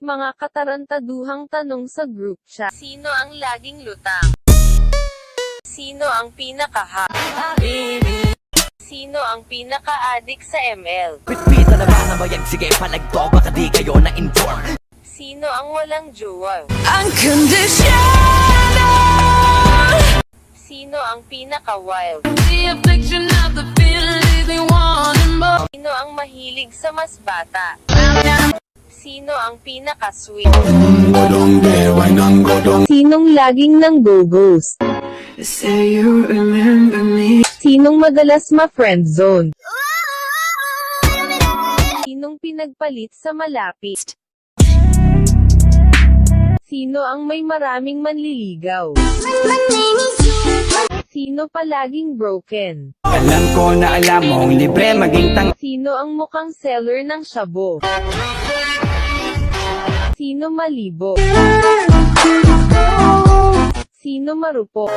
Mga katarantaduhang tanong sa group chat. Sino ang laging lutang? Sino ang pinaka-hot? Sino ang pinaka-addict sa ML? Pitpita na ba na bayag? Sige, palagto, baka di kayo na-inform. Sino ang walang jowa? Unconditional. Sino ang pinaka-wild? The affliction of the feeling they want more. Sino ang mahilig sa mas bata? Sino ang pinaka-sweet? Sinong laging nang go-ghost? Say you remember me. Sinong madalas ma-friendzone? Sinong pinagpalit sa malapit? Sino ang may maraming manliligaw? Sino palaging broken? Alam ko na alam mong libre maging tang... Sino ang mukhang seller ng shabu? Sino malibo? Sino marupok?